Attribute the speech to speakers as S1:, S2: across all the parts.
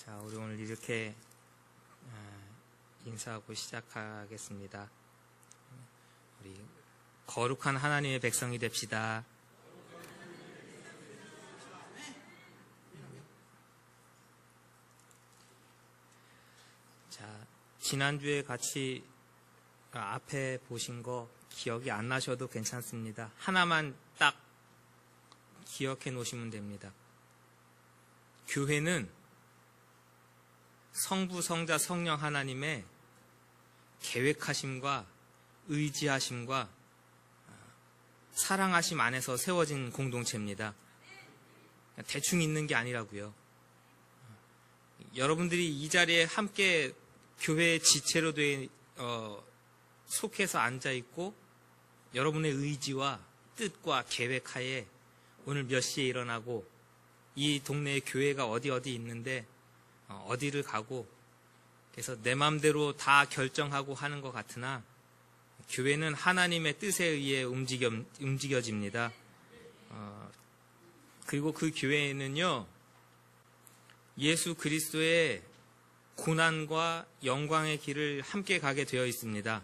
S1: 자, 우리 오늘 이렇게 인사하고 시작하겠습니다. 우리 거룩한 하나님의 백성이 됩시다. 자, 지난주에 같이 앞에 보신 거 기억이 안 나셔도 괜찮습니다. 하나만 딱 기억해 놓으시면 됩니다. 교회는 성부, 성자, 성령 하나님의 계획하심과 의지하심과 사랑하심 안에서 세워진 공동체입니다. 대충 있는 게 아니라고요. 여러분들이 이 자리에 함께 교회의 지체로 속해서 앉아있고 여러분의 의지와 뜻과 계획하에 오늘 몇 시에 일어나고 이 동네에 교회가 어디 있는데 어디를 가고 그래서 내 마음대로 다 결정하고 하는 것 같으나 교회는 하나님의 뜻에 의해 움직여집니다. 그리고 그 교회에는요, 예수 그리스도의 고난과 영광의 길을 함께 가게 되어 있습니다.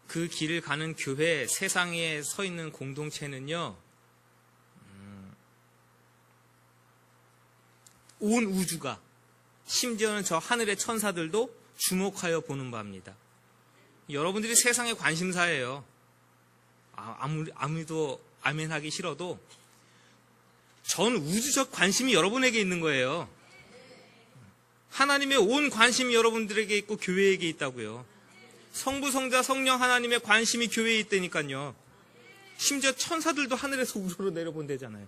S1: 그 길을 가는 교회, 세상에 서 있는 공동체는요, 온 우주가, 심지어는 저 하늘의 천사들도 주목하여 보는 바입니다. 여러분들이 세상의 관심사예요. 아무도 아멘하기 싫어도 전 우주적 관심이 여러분에게 있는 거예요. 하나님의 온 관심이 여러분들에게 있고 교회에게 있다고요. 성부, 성자, 성령 하나님의 관심이 교회에 있다니까요. 심지어 천사들도 하늘에서 우주로 내려본대잖아요.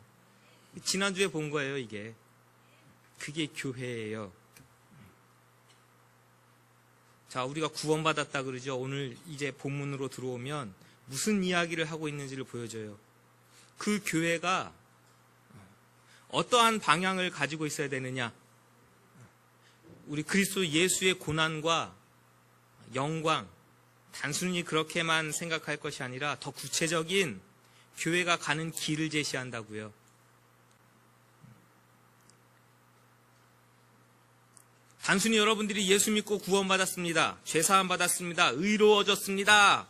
S1: 지난주에 본 거예요, 이게. 그게 교회예요. 자, 우리가 구원받았다 그러죠. 오늘 이제 본문으로 들어오면 무슨 이야기를 하고 있는지를 보여줘요. 그 교회가 어떠한 방향을 가지고 있어야 되느냐. 우리 그리스도 예수의 고난과 영광, 단순히 그렇게만 생각할 것이 아니라 더 구체적인 교회가 가는 길을 제시한다고요. 단순히 여러분들이 예수 믿고 구원받았습니다. 죄사함 받았습니다. 의로워졌습니다.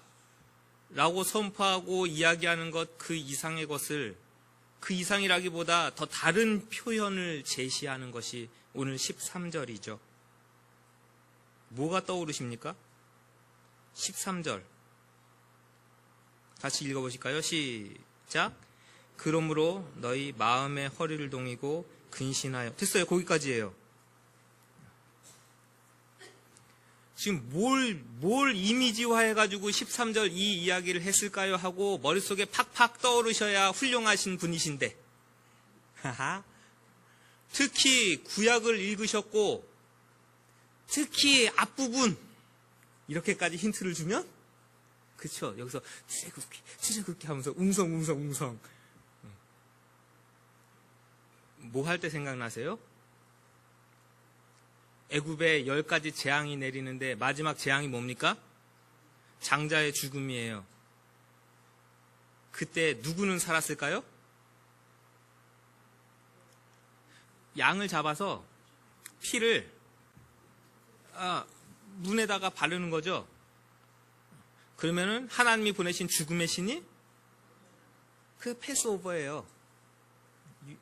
S1: 라고 선포하고 이야기하는 것, 그 이상의 것을, 그 이상이라기보다 더 다른 표현을 제시하는 것이 오늘 13절이죠. 뭐가 떠오르십니까? 13절. 같이 읽어보실까요? 시작. 그러므로 너희 마음의 허리를 동이고 근신하여. 됐어요. 거기까지예요. 지금 뭘 이미지화해가지고 13절 이 이야기를 했을까요? 하고 머릿속에 팍팍 떠오르셔야 훌륭하신 분이신데. 특히 구약을 읽으셨고, 특히 앞부분, 이렇게까지 힌트를 주면? 그쵸. 여기서 출애굽기 하면서 웅성. 뭐 할 때 생각나세요? 애굽에 10가지 재앙이 내리는데 마지막 재앙이 뭡니까? 장자의 죽음이에요. 그때 누구는 살았을까요? 양을 잡아서 피를 문에다가 바르는 거죠. 그러면은 하나님이 보내신 죽음의 신이 그 패스오버예요.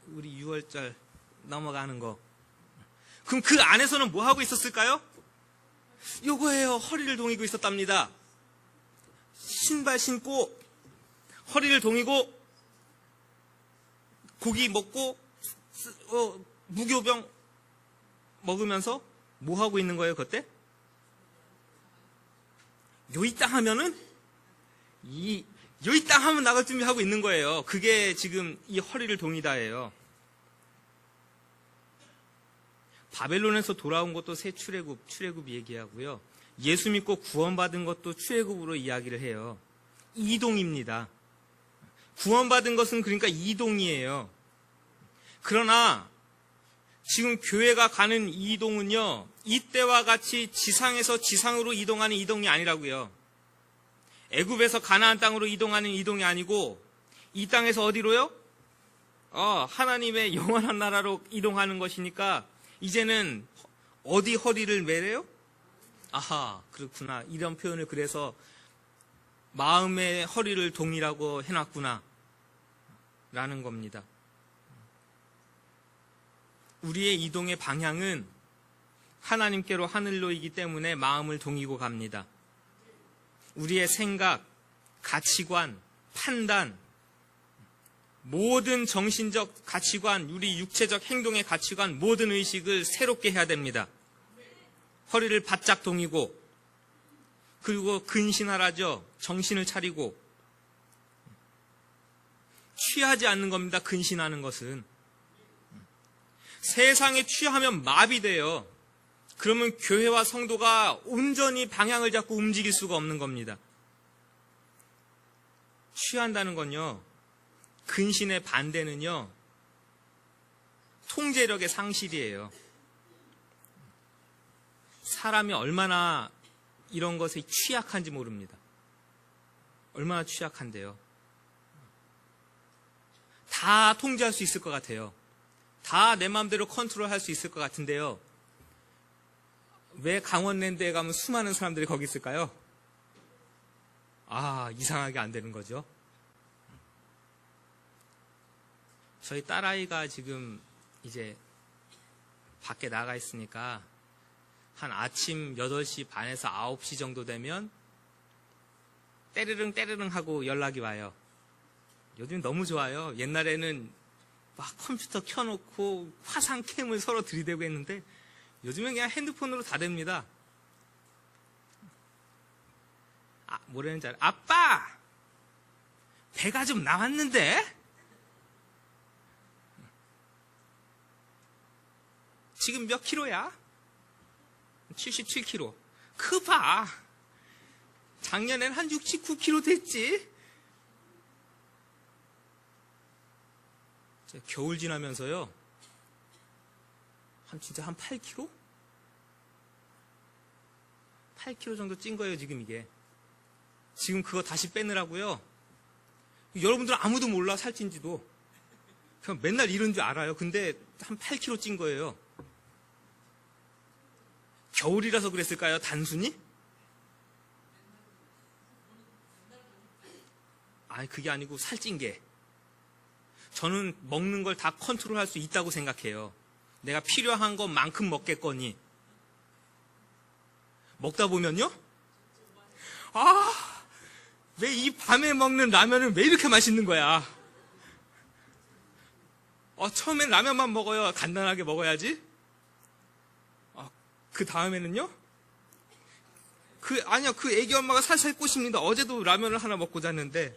S1: 우리 6월절 넘어가는 거. 그럼 그 안에서는 뭐 하고 있었을까요? 요거예요. 허리를 동이고 있었답니다. 신발 신고 허리를 동이고 고기 먹고 무교병 먹으면서 뭐 하고 있는 거예요, 그때? 요 땅 하면은 요 땅 하면 나갈 준비하고 있는 거예요. 그게 지금 이 허리를 동이다예요. 바벨론에서 돌아온 것도 새 출애굽 얘기하고요. 예수 믿고 구원받은 것도 출애굽으로 이야기를 해요. 이동입니다. 구원받은 것은 그러니까 이동이에요. 그러나 지금 교회가 가는 이동은요, 이때와 같이 지상에서 지상으로 이동하는 이동이 아니라고요. 애굽에서 가나안 땅으로 이동하는 이동이 아니고 이 땅에서 어디로요? 하나님의 영원한 나라로 이동하는 것이니까 이제는 어디 허리를 매래요? 아하, 그렇구나. 이런 표현을 그래서 마음의 허리를 동이라고 해놨구나 라는 겁니다. 우리의 이동의 방향은 하나님께로 하늘로이기 때문에 마음을 동이고 갑니다. 우리의 생각, 가치관, 판단, 모든 정신적 가치관, 우리 육체적 행동의 가치관, 모든 의식을 새롭게 해야 됩니다. 허리를 바짝 동이고, 그리고 근신하라죠. 정신을 차리고. 취하지 않는 겁니다. 근신하는 것은. 세상에 취하면 마비돼요. 그러면 교회와 성도가 온전히 방향을 잡고 움직일 수가 없는 겁니다. 취한다는 건요, 근신의 반대는요, 통제력의 상실이에요. 사람이 얼마나 이런 것에 취약한지 모릅니다. 얼마나 취약한데요. 다 통제할 수 있을 것 같아요. 다 내 마음대로 컨트롤할 수 있을 것 같은데요. 왜 강원랜드에 가면 수많은 사람들이 거기 있을까요? 이상하게 안 되는 거죠. 저희 딸아이가 지금 이제 밖에 나가 있으니까 한 아침 8시 반에서 9시 정도 되면 때르릉 하고 연락이 와요. 요즘 너무 좋아요. 옛날에는 막 컴퓨터 켜놓고 화상 캠을 서로 들이대고 했는데 요즘엔 그냥 핸드폰으로 다 됩니다. 뭐라는지 알아요? 아빠! 배가 좀 나왔는데? 지금 몇 킬로야? 77kg. 그 봐. 작년엔 한 69kg 됐지? 겨울 지나면서요. 진짜 한 8kg? 8kg 정도 찐 거예요, 지금 이게. 지금 그거 다시 빼느라고요. 여러분들은 아무도 몰라, 살찐지도. 그냥 맨날 이런 줄 알아요. 근데 한 8kg 찐 거예요. 겨울이라서 그랬을까요? 단순히? 그게 아니고 살찐 게. 저는 먹는 걸 다 컨트롤할 수 있다고 생각해요. 내가 필요한 것만큼 먹겠거니. 먹다 보면요? 왜 이 밤에 먹는 라면은 왜 이렇게 맛있는 거야? 처음엔 라면만 먹어요. 간단하게 먹어야지. 그 다음에는요? 아니요, 그 애기 엄마가 살살 꼬십니다. 어제도 라면을 하나 먹고 잤는데.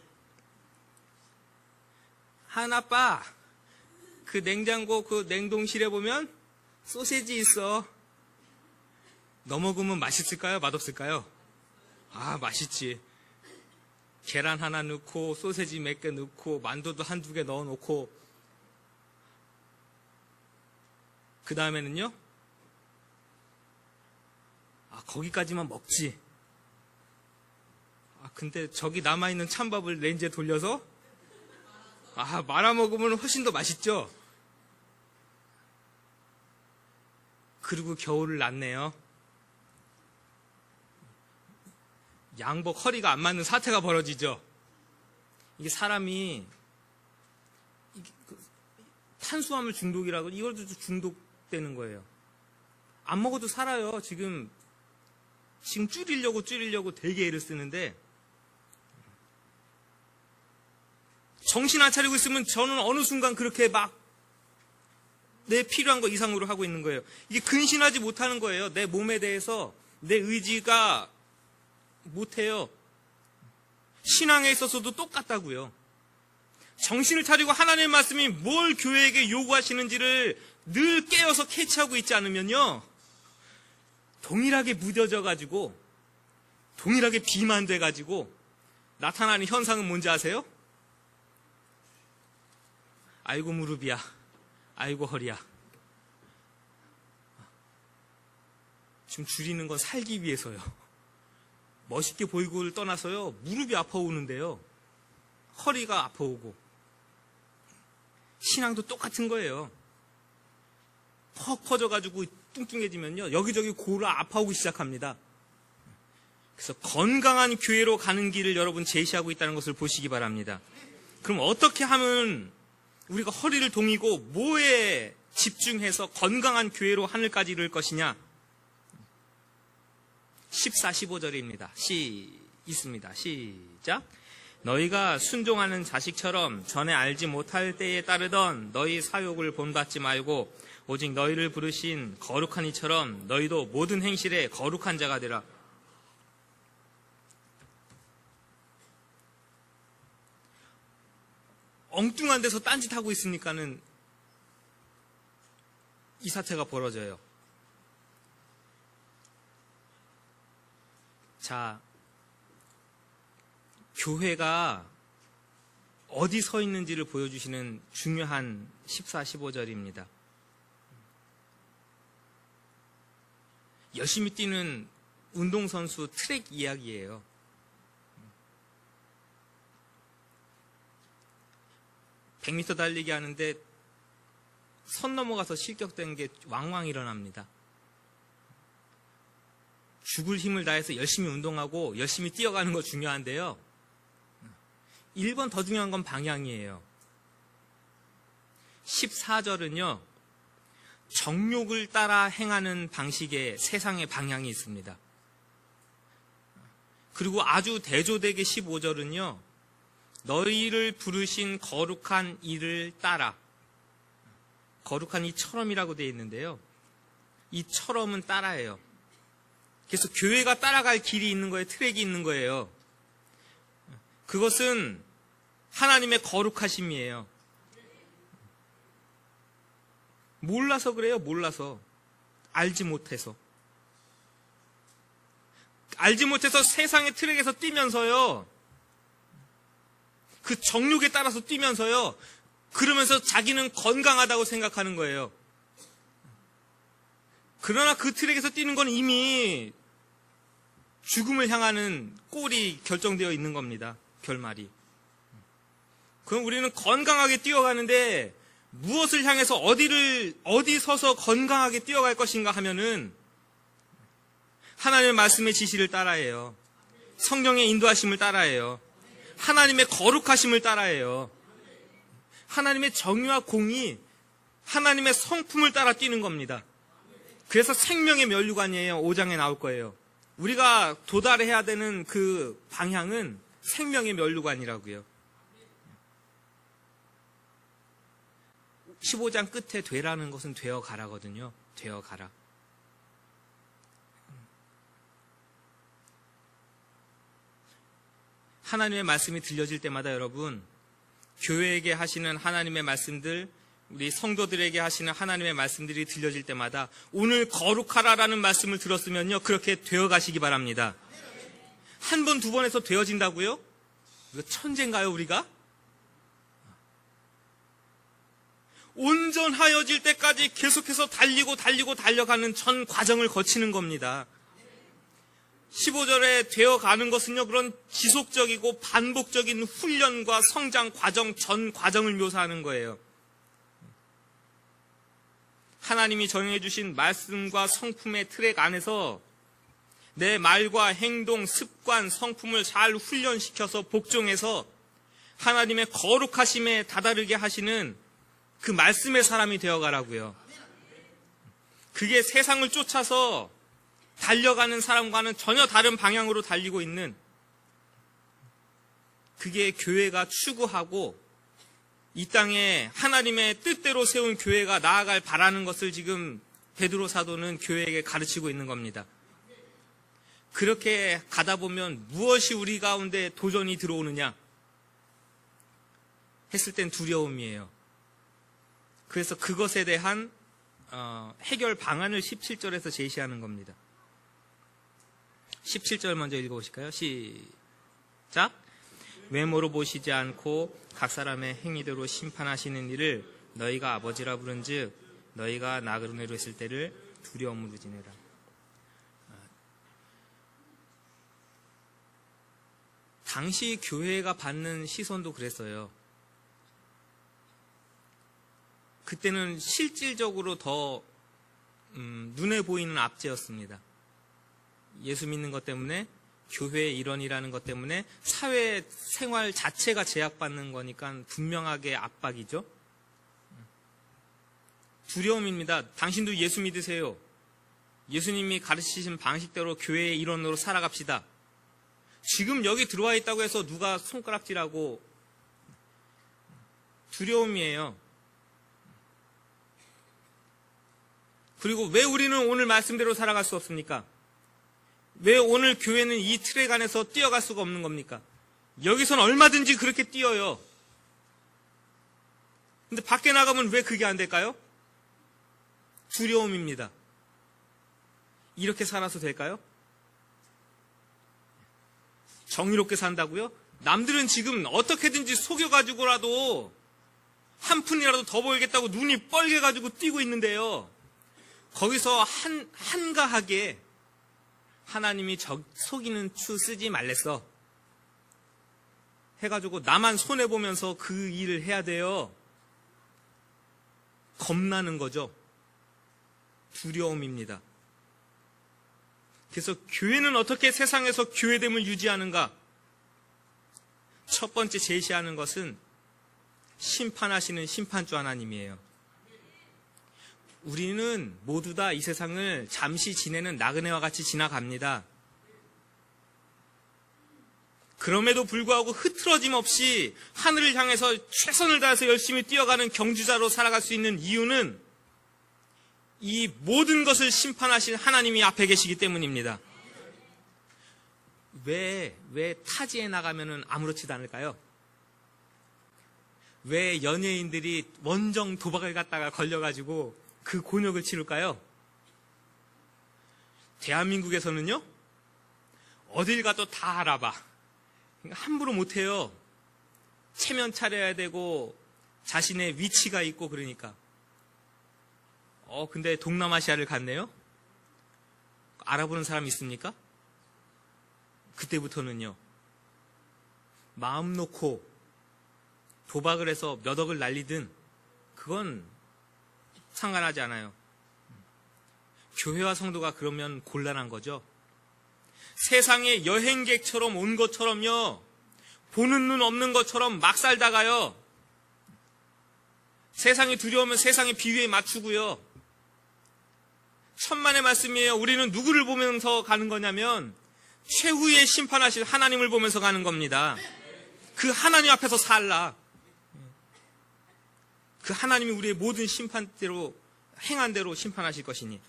S1: 아빠, 그 냉장고, 그 냉동실에 보면 소세지 있어. 너 먹으면 맛있을까요? 맛없을까요? 맛있지. 계란 하나 넣고, 소세지 몇 개 넣고, 만두도 한두 개 넣어 놓고. 그 다음에는요? 거기까지만 먹지. 근데 저기 남아있는 찬밥을 렌즈에 돌려서 말아 먹으면 훨씬 더 맛있죠. 그리고 겨울을 났네요. 양복 허리가 안 맞는 사태가 벌어지죠. 이게 사람이 탄수화물 중독이라고, 이걸도 중독되는 거예요. 안 먹어도 살아요. 지금 줄이려고 되게 애를 쓰는데, 정신 안 차리고 있으면 저는 어느 순간 그렇게 막 내 필요한 거 이상으로 하고 있는 거예요. 이게 근신하지 못하는 거예요. 내 몸에 대해서 내 의지가 못해요. 신앙에 있어서도 똑같다고요. 정신을 차리고 하나님의 말씀이 뭘 교회에게 요구하시는지를 늘 깨어서 캐치하고 있지 않으면요, 동일하게 무뎌져가지고, 동일하게 비만돼가지고 나타나는 현상은 뭔지 아세요? 아이고 무릎이야, 아이고 허리야. 지금 줄이는 건 살기 위해서요. 멋있게 보이고를 떠나서요, 무릎이 아파오는데요, 허리가 아파오고. 신앙도 똑같은 거예요. 퍽 퍼져가지고 뚱뚱해지면요, 여기저기 골아 아파오기 시작합니다. 그래서 건강한 교회로 가는 길을 여러분 제시하고 있다는 것을 보시기 바랍니다. 그럼 어떻게 하면 우리가 허리를 동이고 뭐에 집중해서 건강한 교회로 하늘까지 이룰 것이냐? 14, 15절입니다. 있습니다. 시작. 너희가 순종하는 자식처럼 전에 알지 못할 때에 따르던 너희 사욕을 본받지 말고 오직 너희를 부르신 거룩한 이처럼 너희도 모든 행실에 거룩한 자가 되라. 엉뚱한 데서 딴짓하고 있으니까는 이 사태가 벌어져요. 자, 교회가 어디 서 있는지를 보여주시는 중요한 14, 15절입니다. 열심히 뛰는 운동선수 트랙 이야기예요. (100m) 달리기 하는데 선 넘어가서 실격된 게 왕왕 일어납니다. 죽을 힘을 다해서 열심히 운동하고 열심히 뛰어가는 거 중요한데요, 1번 더 중요한 건 방향이에요. 14절은요, 정욕을 따라 행하는 방식의 세상의 방향이 있습니다. 그리고 아주 대조되게 15절은요, 너희를 부르신 거룩한 이를 따라, 거룩한 이처럼이라고 되어 있는데요, 이처럼은 따라예요. 그래서 교회가 따라갈 길이 있는 거예요. 트랙이 있는 거예요. 그것은 하나님의 거룩하심이에요. 몰라서 그래요. 몰라서. 알지 못해서 세상의 트랙에서 뛰면서요, 그 정욕에 따라서 뛰면서요, 그러면서 자기는 건강하다고 생각하는 거예요. 그러나 그 트랙에서 뛰는 건 이미 죽음을 향하는 꼴이 결정되어 있는 겁니다. 결말이. 그럼 우리는 건강하게 뛰어가는데 무엇을 향해서 어디 서서 건강하게 뛰어갈 것인가 하면은 하나님의 말씀의 지시를 따라해요. 성령의 인도하심을 따라해요. 하나님의 거룩하심을 따라해요. 하나님의 정의와 공의, 하나님의 성품을 따라 뛰는 겁니다. 그래서 생명의 면류관이에요. 5장에 나올 거예요. 우리가 도달해야 되는 그 방향은 생명의 면류관이라고요. 15장 끝에 되라는 것은 되어 가라거든요. 되어 가라. 하나님의 말씀이 들려질 때마다 여러분, 교회에게 하시는 하나님의 말씀들, 우리 성도들에게 하시는 하나님의 말씀들이 들려질 때마다 오늘 거룩하라라는 말씀을 들었으면요, 그렇게 되어 가시기 바랍니다. 한 번, 두 번에서 되어진다고요? 이거 천재인가요, 우리가? 온전하여질 때까지 계속해서 달려가는 전 과정을 거치는 겁니다. 15절에 되어가는 것은요, 그런 지속적이고 반복적인 훈련과 성장 과정, 전 과정을 묘사하는 거예요. 하나님이 정해주신 말씀과 성품의 트랙 안에서 내 말과 행동, 습관, 성품을 잘 훈련시켜서 복종해서 하나님의 거룩하심에 다다르게 하시는 그 말씀의 사람이 되어가라고요. 그게 세상을 쫓아서 달려가는 사람과는 전혀 다른 방향으로 달리고 있는, 그게 교회가 추구하고 이 땅에 하나님의 뜻대로 세운 교회가 나아갈 바라는 것을 지금 베드로 사도는 교회에게 가르치고 있는 겁니다. 그렇게 가다 보면 무엇이 우리 가운데 도전이 들어오느냐 했을 땐 두려움이에요. 그래서 그것에 대한 해결 방안을 17절에서 제시하는 겁니다. 17절 먼저 읽어보실까요? 시작. 외모로 보시지 않고 각 사람의 행위대로 심판하시는 이를 너희가 아버지라 부른즉 너희가 나그네로 있을 때를 두려움으로 지내라. 당시 교회가 받는 시선도 그랬어요. 그때는 실질적으로 더 눈에 보이는 압제였습니다. 예수 믿는 것 때문에, 교회의 일원이라는 것 때문에 사회 생활 자체가 제약받는 거니까 분명하게 압박이죠. 두려움입니다. 당신도 예수 믿으세요. 예수님이 가르치신 방식대로 교회의 일원으로 살아갑시다. 지금 여기 들어와 있다고 해서 누가 손가락질하고, 두려움이에요. 그리고 왜 우리는 오늘 말씀대로 살아갈 수 없습니까? 왜 오늘 교회는 이 틀에 관해서 뛰어갈 수가 없는 겁니까? 여기선 얼마든지 그렇게 뛰어요. 근데 밖에 나가면 왜 그게 안 될까요? 두려움입니다. 이렇게 살아서 될까요? 정의롭게 산다고요? 남들은 지금 어떻게든지 속여가지고라도 한 푼이라도 더 벌겠다고 눈이 뻘개가지고 뛰고 있는데요. 거기서 한가하게 하나님이 속이는 추 쓰지 말랬어 해가지고 나만 손해보면서 그 일을 해야 돼요. 겁나는 거죠. 두려움입니다. 그래서 교회는 어떻게 세상에서 교회됨을 유지하는가? 첫 번째 제시하는 것은 심판하시는 심판주 하나님이에요. 우리는 모두 다 이 세상을 잠시 지내는 나그네와 같이 지나갑니다. 그럼에도 불구하고 흐트러짐 없이 하늘을 향해서 최선을 다해서 열심히 뛰어가는 경주자로 살아갈 수 있는 이유는 이 모든 것을 심판하신 하나님이 앞에 계시기 때문입니다. 왜 타지에 나가면은 아무렇지도 않을까요? 왜 연예인들이 원정 도박을 갖다가 걸려가지고 그 곤욕을 치를까요? 대한민국에서는요, 어딜 가도 다 알아봐. 함부로 못해요. 체면 차려야 되고 자신의 위치가 있고 그러니까. 근데 동남아시아를 갔네요? 알아보는 사람 있습니까? 그때부터는요, 마음 놓고 도박을 해서 몇 억을 날리든 그건 상관하지 않아요. 교회와 성도가 그러면 곤란한 거죠. 세상에 여행객처럼 온 것처럼요, 보는 눈 없는 것처럼 막 살다가요, 세상이 두려우면 세상의 비위에 맞추고요. 천만의 말씀이에요. 우리는 누구를 보면서 가는 거냐면 최후의 심판하실 하나님을 보면서 가는 겁니다. 그 하나님 앞에서 살라. 그 하나님이 우리의 모든 심판대로, 행한 대로 심판하실 것이니.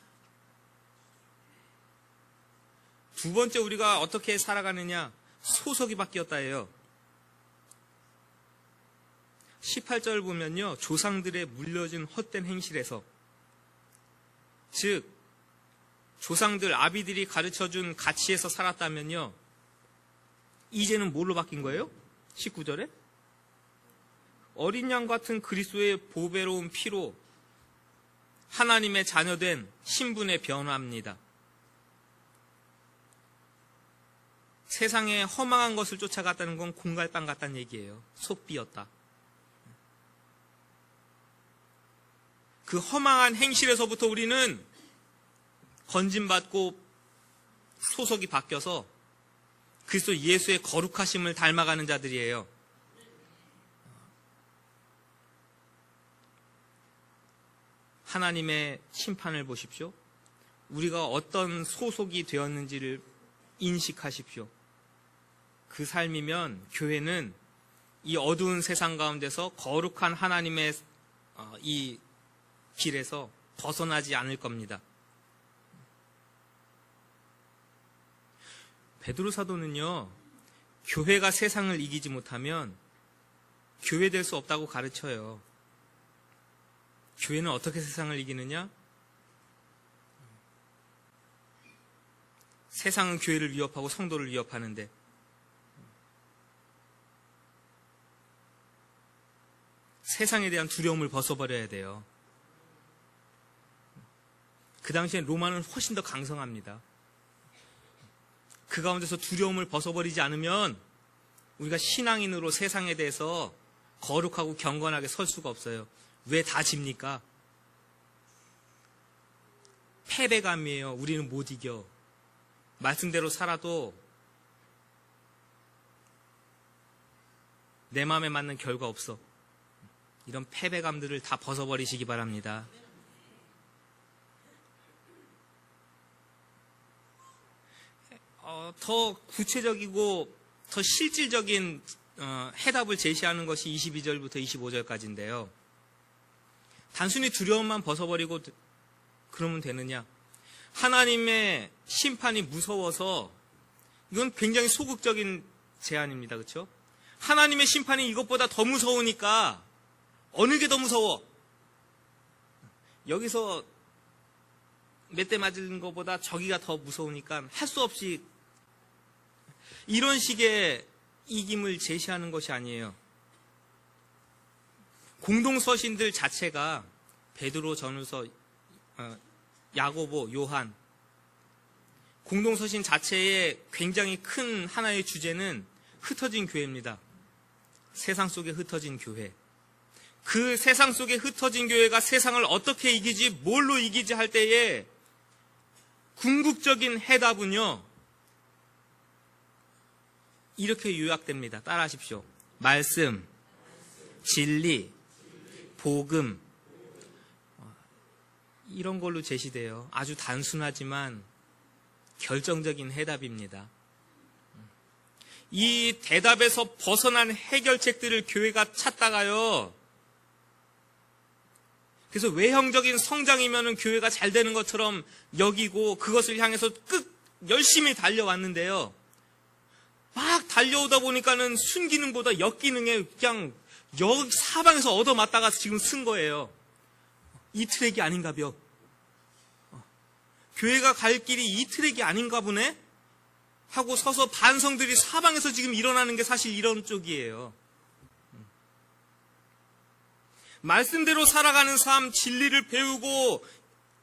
S1: 두 번째, 우리가 어떻게 살아가느냐, 소속이 바뀌었다예요. 18절 보면요, 조상들의 물려준 헛된 행실에서, 즉 조상들, 아비들이 가르쳐준 가치에서 살았다면요, 이제는 뭘로 바뀐 거예요? 19절에 어린 양 같은 그리스도의 보배로운 피로 하나님의 자녀된 신분에 변화합니다. 세상에 허망한 것을 쫓아갔다는 건 공갈빵 같다는 얘기예요. 속 비었다. 그 허망한 행실에서부터 우리는 건진받고 소속이 바뀌어서 그리스도 예수의 거룩하심을 닮아가는 자들이에요. 하나님의 심판을 보십시오. 우리가 어떤 소속이 되었는지를 인식하십시오. 그 삶이면 교회는 이 어두운 세상 가운데서 거룩한 하나님의 이 길에서 벗어나지 않을 겁니다. 베드로 사도는요, 교회가 세상을 이기지 못하면 교회 될 수 없다고 가르쳐요. 교회는 어떻게 세상을 이기느냐? 세상은 교회를 위협하고 성도를 위협하는데, 세상에 대한 두려움을 벗어버려야 돼요. 그 당시엔 로마는 훨씬 더 강성합니다. 그 가운데서 두려움을 벗어버리지 않으면 우리가 신앙인으로 세상에 대해서 거룩하고 경건하게 설 수가 없어요. 왜 다 집니까? 패배감이에요. 우리는 못 이겨. 말씀대로 살아도 내 마음에 맞는 결과 없어. 이런 패배감들을 다 벗어버리시기 바랍니다. 더 구체적이고 더 실질적인 해답을 제시하는 것이 22절부터 25절까지인데요. 단순히 두려움만 벗어버리고 그러면 되느냐? 하나님의 심판이 무서워서 이건 굉장히 소극적인 제안입니다. 그렇죠? 하나님의 심판이 이것보다 더 무서우니까 어느 게 더 무서워? 여기서 몇 대 맞은 것보다 저기가 더 무서우니까 할 수 없이 이런 식의 이김을 제시하는 것이 아니에요. 공동서신들 자체가 베드로, 전후서, 야고보, 요한 공동서신 자체의 굉장히 큰 하나의 주제는 흩어진 교회입니다. 세상 속에 흩어진 교회. 그 세상 속에 흩어진 교회가 세상을 어떻게 이기지, 뭘로 이기지 할 때에 궁극적인 해답은요, 이렇게 요약됩니다. 따라하십시오. 말씀, 진리, 복음, 이런 걸로 제시돼요. 아주 단순하지만 결정적인 해답입니다. 이 대답에서 벗어난 해결책들을 교회가 찾다가요, 그래서 외형적인 성장이면은 교회가 잘 되는 것처럼 여기고 그것을 향해서 열심히 달려왔는데요. 막 달려오다 보니까는 순기능보다 역기능에 그냥 사방에서 얻어맞다가 지금 쓴 거예요. 이 트랙이 아닌가벼. 교회가 갈 길이 이 트랙이 아닌가 보네? 하고 서서 반성들이 사방에서 지금 일어나는 게 사실 이런 쪽이에요. 말씀대로 살아가는 삶, 진리를 배우고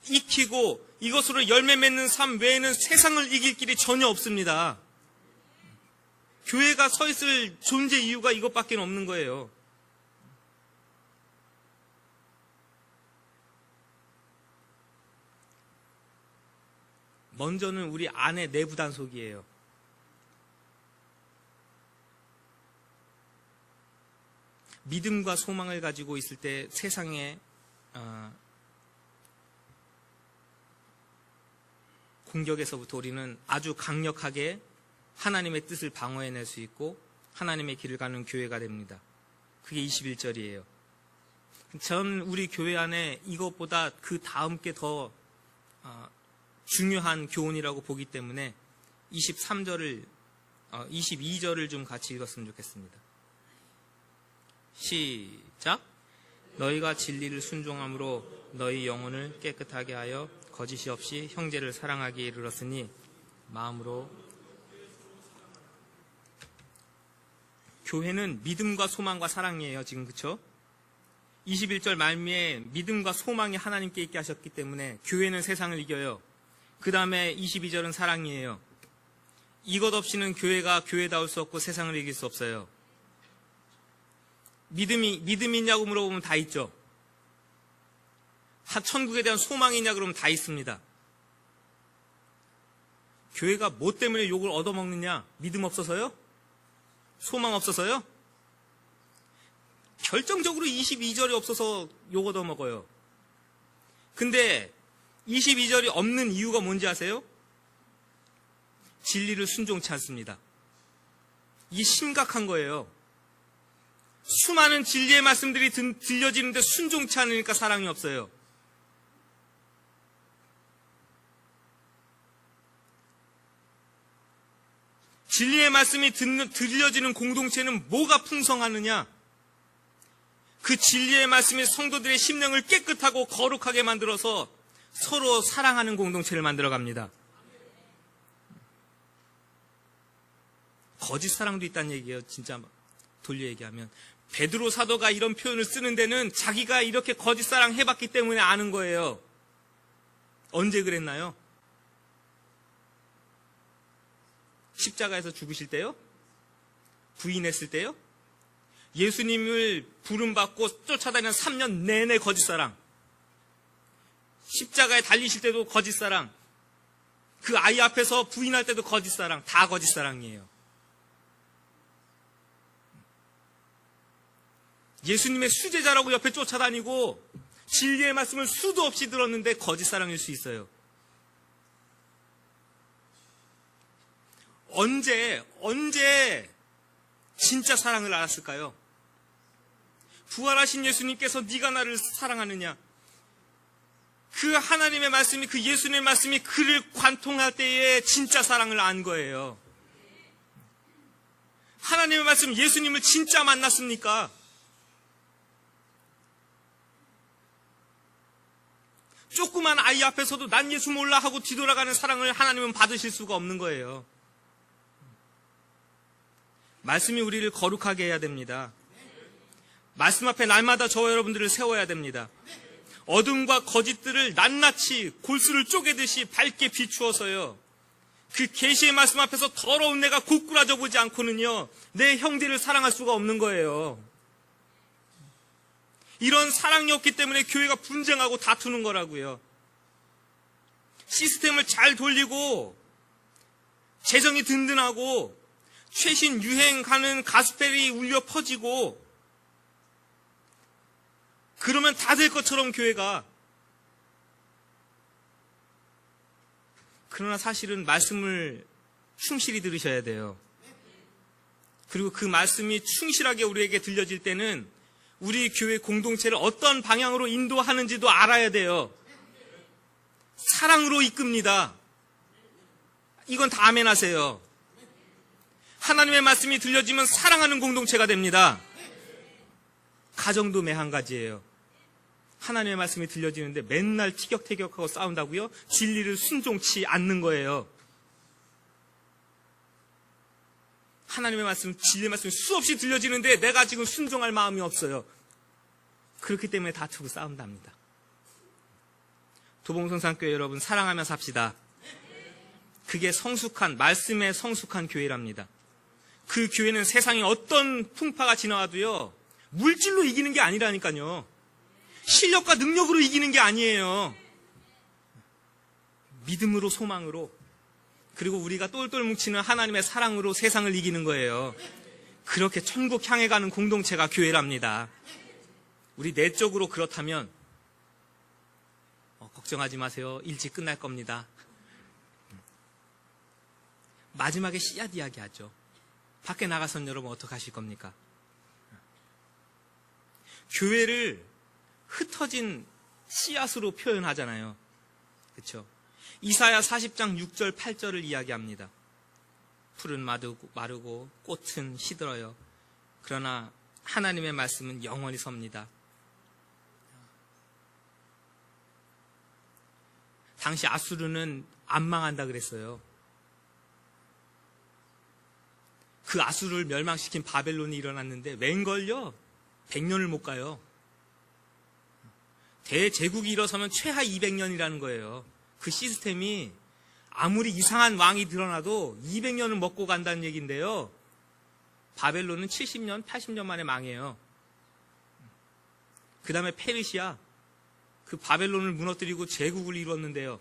S1: 익히고 이것으로 열매 맺는 삶 외에는 세상을 이길 길이 전혀 없습니다. 교회가 서 있을 존재 이유가 이것밖에 없는 거예요. 먼저는 우리 안의 내부 단속이에요. 믿음과 소망을 가지고 있을 때 세상에 공격에서부터 우리는 아주 강력하게 하나님의 뜻을 방어해낼 수 있고 하나님의 길을 가는 교회가 됩니다. 그게 21절이에요. 전 우리 교회 안에 이것보다 그 다음 게 더 중요한 교훈이라고 보기 때문에 22절을 좀 같이 읽었으면 좋겠습니다. 시작. 너희가 진리를 순종함으로 너희 영혼을 깨끗하게 하여 거짓이 없이 형제를 사랑하기에 이르렀으니 마음으로. 교회는 믿음과 소망과 사랑이에요. 지금 그쵸? 21절 말미에 믿음과 소망이 하나님께 있게 하셨기 때문에 교회는 세상을 이겨요. 그 다음에 22절은 사랑이에요. 이것 없이는 교회가 교회다울 수 없고 세상을 이길 수 없어요. 믿음이 있냐고 물어보면 다 있죠. 천국에 대한 소망이 있냐 그러면 다 있습니다. 교회가 뭐 때문에 욕을 얻어먹느냐? 믿음 없어서요? 소망 없어서요? 결정적으로 22절이 없어서 욕 얻어먹어요. 근데 22절이 없는 이유가 뭔지 아세요? 진리를 순종치 않습니다. 이게 심각한 거예요. 수많은 진리의 말씀들이 들려지는데 순종치 않으니까 사랑이 없어요. 진리의 말씀이 들려지는 공동체는 뭐가 풍성하느냐? 그 진리의 말씀이 성도들의 심령을 깨끗하고 거룩하게 만들어서 서로 사랑하는 공동체를 만들어갑니다. 거짓 사랑도 있다는 얘기예요. 진짜 돌려 얘기하면 베드로 사도가 이런 표현을 쓰는 데는 자기가 이렇게 거짓 사랑 해봤기 때문에 아는 거예요. 언제 그랬나요? 십자가에서 죽으실 때요? 부인했을 때요? 예수님을 부름받고 쫓아다니는 3년 내내 거짓사랑, 십자가에 달리실 때도 거짓사랑, 그 아이 앞에서 부인할 때도 거짓사랑, 다 거짓사랑이에요. 예수님의 수제자라고 옆에 쫓아다니고 진리의 말씀을 수도 없이 들었는데 거짓사랑일 수 있어요. 언제 진짜 사랑을 알았을까요? 부활하신 예수님께서 네가 나를 사랑하느냐, 그 하나님의 말씀이, 그 예수님의 말씀이 그를 관통할 때에 진짜 사랑을 안 거예요. 하나님의 말씀, 예수님을 진짜 만났습니까? 조그만 아이 앞에서도 난 예수 몰라 하고 뒤돌아가는 사랑을 하나님은 받으실 수가 없는 거예요. 말씀이 우리를 거룩하게 해야 됩니다. 말씀 앞에 날마다 저와 여러분들을 세워야 됩니다. 어둠과 거짓들을 낱낱이 골수를 쪼개듯이 밝게 비추어서요, 그 계시의 말씀 앞에서 더러운 내가 고꾸라져 보지 않고는요, 내 형제를 사랑할 수가 없는 거예요. 이런 사랑이 없기 때문에 교회가 분쟁하고 다투는 거라고요. 시스템을 잘 돌리고 재정이 든든하고 최신 유행 가는 가스펠이 울려 퍼지고 그러면 다 될 것처럼 교회가, 그러나 사실은 말씀을 충실히 들으셔야 돼요. 그리고 그 말씀이 충실하게 우리에게 들려질 때는 우리 교회 공동체를 어떤 방향으로 인도하는지도 알아야 돼요. 사랑으로 이끕니다. 이건 다 아멘 하세요. 하나님의 말씀이 들려지면 사랑하는 공동체가 됩니다. 가정도 매한가지예요. 하나님의 말씀이 들려지는데 맨날 티격태격하고 싸운다고요? 진리를 순종치 않는 거예요. 하나님의 말씀, 진리의 말씀이 수없이 들려지는데 내가 지금 순종할 마음이 없어요. 그렇기 때문에 다투고 싸운답니다. 도봉성산교회 여러분, 사랑하며 삽시다. 그게 성숙한, 말씀에 성숙한 교회랍니다. 그 교회는 세상에 어떤 풍파가 지나와도요, 물질로 이기는 게 아니라니까요. 실력과 능력으로 이기는 게 아니에요. 믿음으로, 소망으로, 그리고 우리가 똘똘 뭉치는 하나님의 사랑으로 세상을 이기는 거예요. 그렇게 천국 향해 가는 공동체가 교회랍니다. 우리 내적으로 그렇다면 걱정하지 마세요. 일찍 끝날 겁니다. 마지막에 씨앗 이야기 하죠. 밖에 나가선 여러분 어떡하실 겁니까? 교회를 흩어진 씨앗으로 표현하잖아요. 그렇죠? 이사야 40장 6절 8절을 이야기합니다. 풀은 마르고 꽃은 시들어요. 그러나 하나님의 말씀은 영원히 섭니다. 당시 아수르는 안 망한다 그랬어요. 그 아수르를 멸망시킨 바벨론이 일어났는데 웬걸요? 100년을 못 가요. 대제국이 일어서면 최하 200년이라는 거예요. 그 시스템이 아무리 이상한 왕이 드러나도 200년을 먹고 간다는 얘기인데요. 바벨론은 70년, 80년 만에 망해요. 그 다음에 페르시아, 그 바벨론을 무너뜨리고 제국을 이뤘는데요.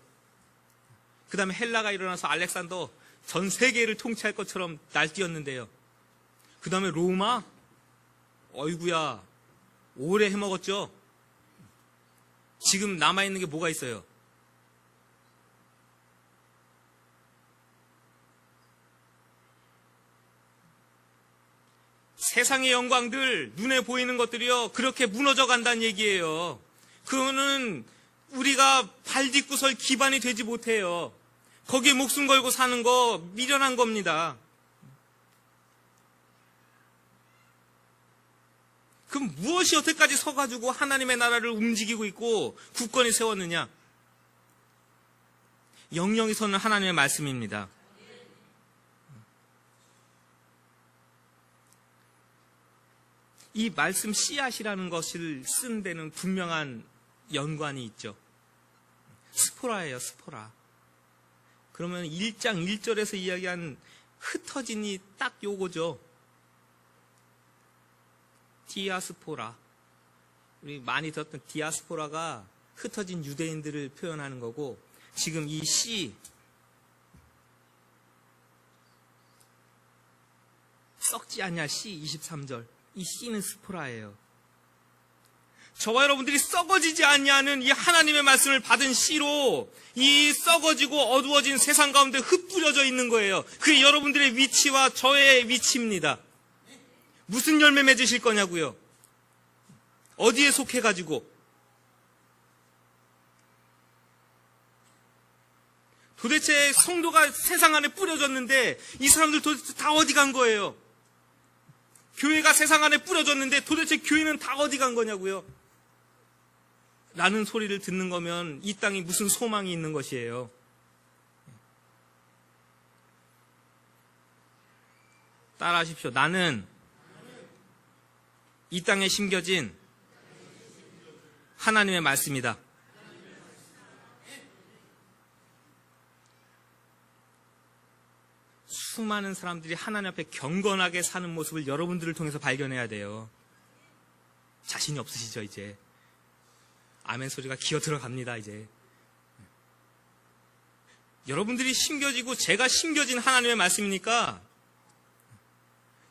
S1: 그 다음에 헬라가 일어나서 알렉산더 전 세계를 통치할 것처럼 날뛰었는데요. 그 다음에 로마, 어이구야, 오래 해먹었죠. 지금 남아있는 게 뭐가 있어요? 세상의 영광들, 눈에 보이는 것들이요, 그렇게 무너져 간다는 얘기예요. 그거는 우리가 발 딛고 설 기반이 되지 못해요. 거기에 목숨 걸고 사는 거 미련한 겁니다. 그럼 무엇이 여태까지 서가지고 하나님의 나라를 움직이고 있고 굳건히 세웠느냐? 영영이 서는 하나님의 말씀입니다. 이 말씀 씨앗이라는 것을 쓴 데는 분명한 연관이 있죠. 스포라예요, 스포라. 그러면 1장 1절에서 이야기한 흩어진이 딱 요거죠. 디아스포라, 우리 많이 들었던 디아스포라가 흩어진 유대인들을 표현하는 거고, 지금 이 씨, 썩지 않냐 씨 23절, 이 씨는 스포라예요. 저와 여러분들이 썩어지지 않냐는 이 하나님의 말씀을 받은 씨로 이 썩어지고 어두워진 세상 가운데 흩뿌려져 있는 거예요. 그게 여러분들의 위치와 저의 위치입니다. 무슨 열매 맺으실 거냐고요? 어디에 속해가지고? 도대체 성도가 세상 안에 뿌려졌는데 이 사람들 도대체 다 어디 간 거예요? 교회가 세상 안에 뿌려졌는데 도대체 교회는 다 어디 간 거냐고요? 라는 소리를 듣는 거면 이 땅이 무슨 소망이 있는 것이에요. 따라하십시오. 나는 이 땅에 심겨진 하나님의 말씀이다. 수많은 사람들이 하나님 앞에 경건하게 사는 모습을 여러분들을 통해서 발견해야 돼요. 자신이 없으시죠, 이제? 아멘 소리가 기어 들어갑니다, 이제. 여러분들이 심겨지고 제가 심겨진 하나님의 말씀이니까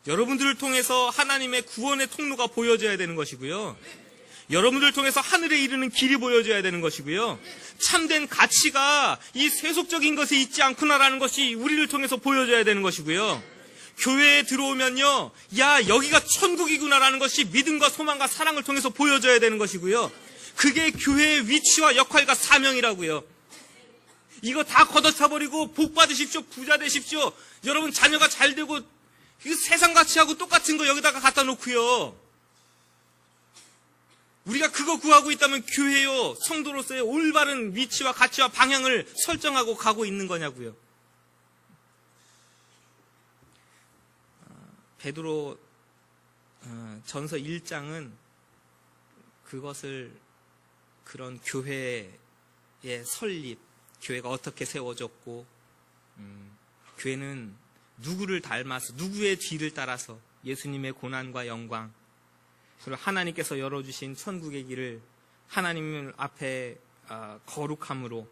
S1: 여러분들을 통해서 하나님의 구원의 통로가 보여져야 되는 것이고요. 여러분들을 통해서 하늘에 이르는 길이 보여져야 되는 것이고요. 참된 가치가 이 세속적인 것에 있지 않구나라는 것이 우리를 통해서 보여져야 되는 것이고요. 교회에 들어오면요, 야, 여기가 천국이구나라는 것이 믿음과 소망과 사랑을 통해서 보여져야 되는 것이고요. 그게 교회의 위치와 역할과 사명이라고요. 이거 다 걷어차버리고 복 받으십시오, 부자 되십시오, 여러분 자녀가 잘 되고, 이거 세상 가치하고 똑같은 거 여기다가 갖다 놓고요. 우리가 그거 구하고 있다면 교회요, 성도로서의 올바른 위치와 가치와 방향을 설정하고 가고 있는 거냐고요. 베드로 전서 1장은 그것을, 그런 교회의 설립, 교회가 어떻게 세워졌고, 교회는 누구를 닮아서, 누구의 뒤를 따라서 예수님의 고난과 영광, 그리고 하나님께서 열어주신 천국의 길을 하나님 앞에 거룩함으로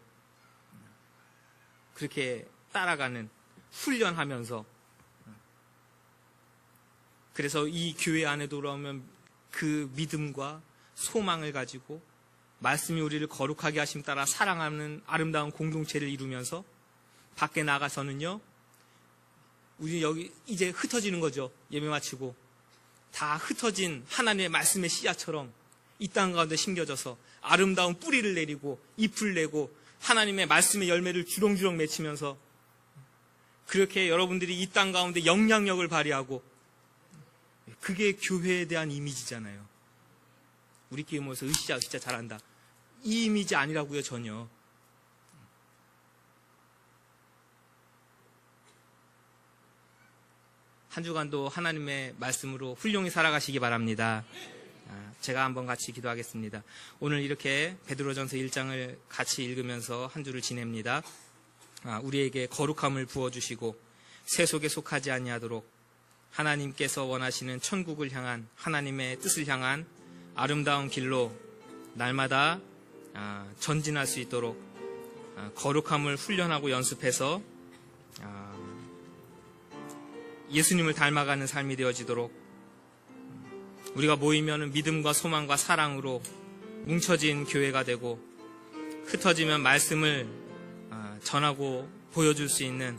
S1: 그렇게 따라가는, 훈련하면서, 그래서 이 교회 안에 돌아오면 그 믿음과 소망을 가지고 말씀이 우리를 거룩하게 하심 따라 사랑하는 아름다운 공동체를 이루면서 밖에 나가서는요, 우리 여기 이제 흩어지는 거죠. 예배 마치고 다 흩어진 하나님의 말씀의 씨앗처럼 이 땅 가운데 심겨져서 아름다운 뿌리를 내리고 잎을 내고 하나님의 말씀의 열매를 주렁주렁 맺히면서, 그렇게 여러분들이 이 땅 가운데 영향력을 발휘하고, 그게 교회에 대한 이미지잖아요. 우리끼리 모여서 으쌰 잘한다, 이 이미지 아니라고요, 전혀. 한 주간도 하나님의 말씀으로 훌륭히 살아가시기 바랍니다. 제가 한번 같이 기도하겠습니다. 오늘 이렇게 베드로전서 1장을 같이 읽으면서 한 주를 지냅니다. 우리에게 거룩함을 부어주시고 세속에 속하지 아니하도록 하나님께서 원하시는 천국을 향한, 하나님의 뜻을 향한 아름다운 길로 날마다 전진할 수 있도록 거룩함을 훈련하고 연습해서 예수님을 닮아가는 삶이 되어지도록, 우리가 모이면 믿음과 소망과 사랑으로 뭉쳐진 교회가 되고, 흩어지면 말씀을 전하고 보여줄 수 있는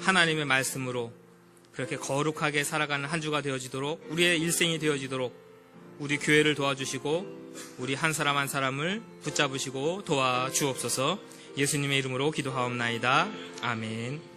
S1: 하나님의 말씀으로 그렇게 거룩하게 살아가는 한 주가 되어지도록, 우리의 일생이 되어지도록 우리 교회를 도와주시고 우리 한 사람 한 사람을 붙잡으시고 도와주옵소서. 예수님의 이름으로 기도하옵나이다. 아멘.